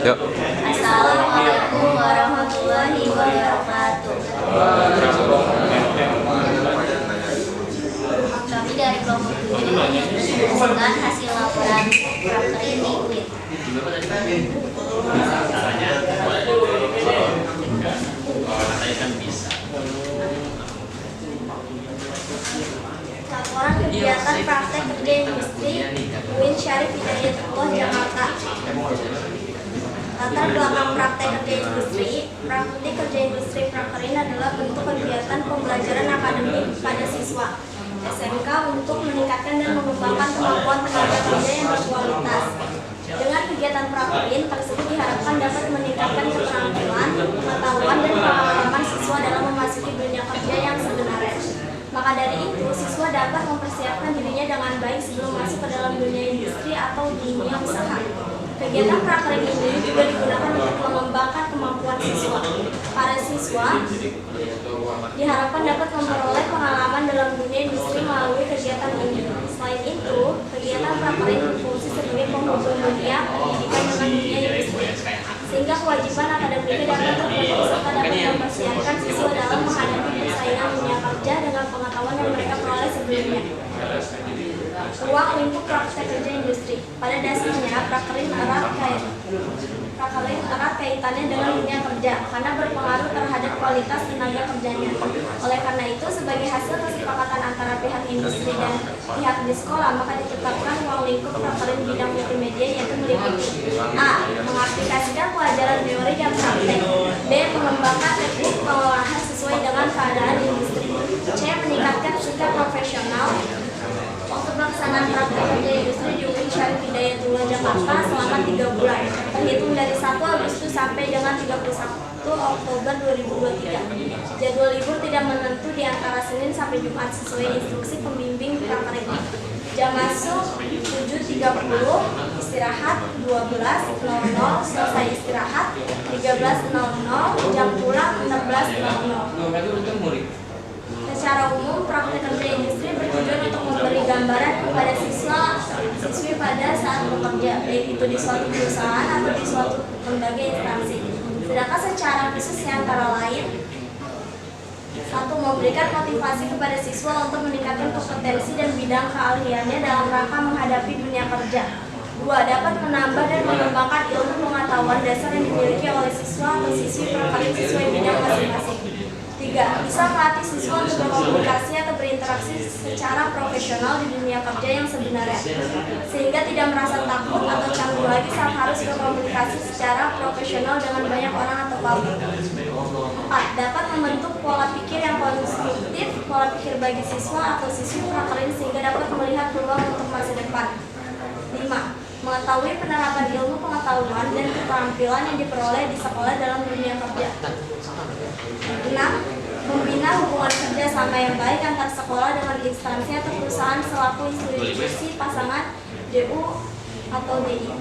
Yuk. Assalamualaikum warahmatullahi wabarakatuh. Kami dari kelompok 7 mengumpulkan hasil laporan prakteri di UIN. Laporan kegiatan praktek kerja industri UIN Syarif Hidayatullah Jakarta. Latar belakang praktek kerja industri. Praktek kerja industri prakerin adalah bentuk kegiatan pembelajaran akademik pada siswa SMK untuk meningkatkan dan mengembangkan kemampuan tenaga kerja yang berkualitas. Dengan kegiatan prakerin tersebut diharapkan dapat meningkatkan keterampilan, pengetahuan, dan pengalaman siswa dalam memasuki dunia kerja yang sebenarnya. Maka dari itu, siswa dapat mempersiapkan dirinya dengan baik sebelum masuk ke dalam dunia industri atau dunia usaha. Kegiatan prakerin ini juga digunakan untuk mengembangkan kemampuan siswa. Para siswa diharapkan dapat memperoleh pengalaman dalam dunia industri melalui kegiatan ini. Selain itu, kegiatan prakerin berfungsi sebagai penghubung dunia pendidikan dengan dunia industri, sehingga kewajiban akademiknya dapat terpenuhi serta dapat mempersiapkan siswa dalam menghadapi persaingan dunia kerja dengan pengetahuan yang mereka peroleh sebelumnya. Ruang lingkup praktek kerja industri. Pada dasarnya, prakerin erat kaitannya dengan dunia kerja karena berpengaruh terhadap kualitas tenaga kerjanya. Oleh karena itu, sebagai hasil kesepakatan antara pihak industri dan pihak di sekolah, maka ditetapkan ruang lingkup prakerin bidang multimedia, yaitu meliputi A. Mengaplikasikan pelajaran teori dan praktek. B. Mengembangkan teknik pengolahan sesuai dengan keadaan industri. C. Meningkatkan sikap profesional. Waktu pelaksanaan praktek kerja industri di UIN Syarif Hidayatullah Jakarta selama 3 bulan, terhitung dari 1 Agustus sampai dengan 31 Oktober 2023. Jadwal libur tidak menentu di antara Senin sampai Jumat sesuai instruksi pembimbing prakerin. Jam masuk 7.30, istirahat 12.00, selesai istirahat 13.00, jam pulang 16.00. Secara umum, praktek kerja industri bertujuan untuk memberi gambaran kepada siswi pada saat bekerja, baik itu di suatu perusahaan atau di suatu lembaga instansi. Sedangkan secara khusus antara lain, 1. Memberikan motivasi kepada siswa untuk meningkatkan kompetensi dan bidang keahliannya dalam rangka menghadapi dunia kerja. 2. Dapat menambah dan mengembangkan ilmu pengetahuan dasar yang dimiliki oleh siswa atau siswi prakerin sesuai bidang masing-masing. 3. Bisa melatih siswa untuk berkomunikasi atau berinteraksi secara profesional di dunia kerja yang sebenarnya, sehingga tidak merasa takut atau canggung lagi saat harus berkomunikasi secara profesional dengan banyak orang atau publik. 4. Dapat membentuk pola pikir yang konstruktif, pola pikir bagi siswa atau siswi prakerin sehingga dapat melihat peluang untuk masa depan. 5. Mengetahui penerapan ilmu pengetahuan dan keterampilan yang diperoleh di sekolah dalam dunia kerja. 6. Membina hubungan kerja sama yang baik antar sekolah dengan instansi atau perusahaan selaku institusi pasangan DU atau DI.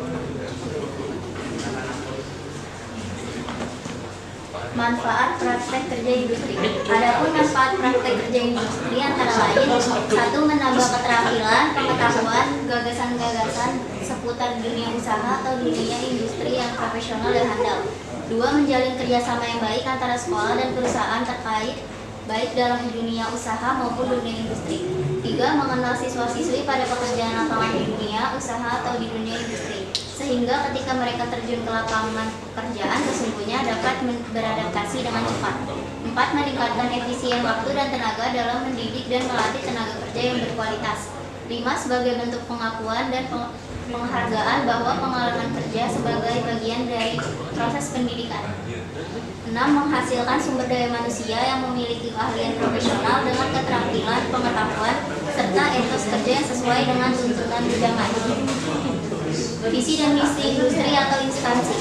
Manfaat praktek kerja industri. Adapun manfaat praktek kerja industri antara lain: 1. Menambah keterampilan, pengetahuan, gagasan-gagasan seputar dunia usaha atau dunia industri yang profesional dan handal. 2. Menjalin kerjasama yang baik antara sekolah dan perusahaan terkait baik dalam dunia usaha maupun dunia industri. 3. Mengenal siswa-siswi pada pekerjaan lapangan di dunia usaha atau di dunia industri, sehingga ketika mereka terjun ke lapangan pekerjaan sesungguhnya dapat beradaptasi dengan cepat. 4. Meningkatkan efisien waktu dan tenaga dalam mendidik dan melatih tenaga kerja yang berkualitas. 5. Sebagai bentuk pengakuan dan penghargaan bahwa pengalaman kerja sebagai bagian dari proses pendidikan. 6. Menghasilkan sumber daya manusia yang memiliki keahlian profesional dengan keterampilan, pengetahuan, serta etos kerja yang sesuai dengan tuntutan zaman. Visi dan misi industri atau instansi.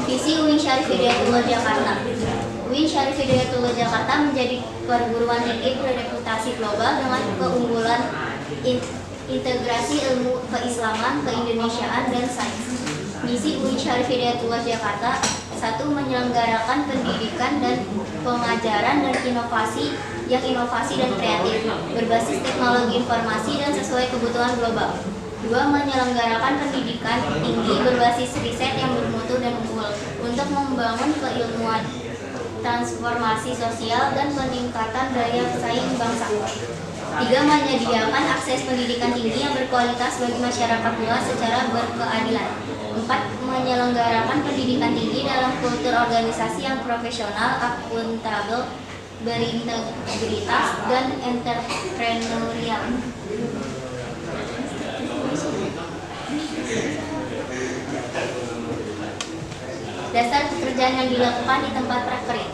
Visi UIN Syarif Hidayatullah Jakarta. UIN Syarif Hidayatullah Jakarta menjadi perguruan tinggi berreputasi global dengan keunggulan integrasi ilmu keislaman, keindonesiaan, dan sains. Misi UIN Syarif Hidayatullah Jakarta: 1. Menyelenggarakan pendidikan dan pengajaran dan inovasi dan kreatif, berbasis teknologi informasi dan sesuai kebutuhan global. 2. Menyelenggarakan pendidikan tinggi berbasis riset yang bermutu dan unggul untuk membangun keilmuan, transformasi sosial, dan peningkatan daya saing bangsa. 3. Menyediakan akses pendidikan tinggi yang berkualitas bagi masyarakat luas secara berkeadilan. 4. Menyelenggarakan pendidikan tinggi dalam kultur organisasi yang profesional, akuntabel, berintegritas, dan entrepreneurial. Dasar pekerjaan yang dilakukan di tempat prakerin.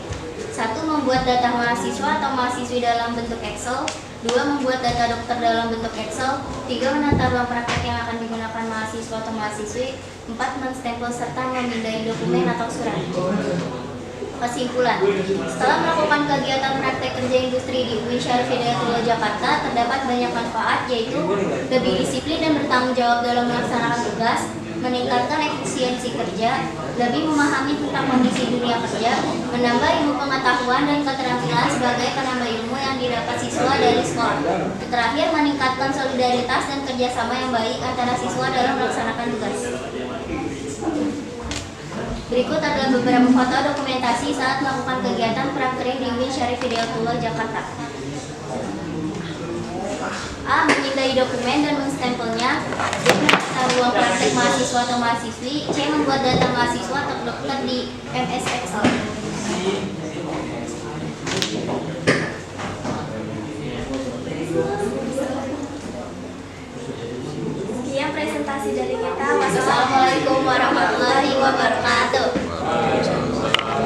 1. Membuat data mahasiswa atau mahasiswi dalam bentuk Excel. 2. Membuat data dokter dalam bentuk Excel. 3. Menata ruang praktek yang akan digunakan mahasiswa atau mahasiswi. 4. Menstempel serta memindai dokumen atau surat. Kesimpulan, setelah melakukan kegiatan praktek kerja industri di UIN Syarif Hidayatullah Jakarta, terdapat banyak manfaat, yaitu lebih disiplin dan bertanggung jawab dalam melaksanakan tugas, meningkatkan efisiensi kerja, lebih memahami tentang kondisi dunia kerja, menambah ilmu pengetahuan dan keterampilan sebagai penambah ilmu yang didapat siswa dari sekolah. Terakhir, meningkatkan solidaritas dan kerjasama yang baik antara siswa dalam melaksanakan tugas. Berikut adalah beberapa foto dokumentasi saat melakukan kegiatan prakerin di UIN Syarif Hidayatullah Jakarta. A. Memindai dokumen dan menstempelnya. B. Menata ruang praktek mahasiswa atau mahasiswi. C. Membuat data mahasiswa atau dokter di MS Excel.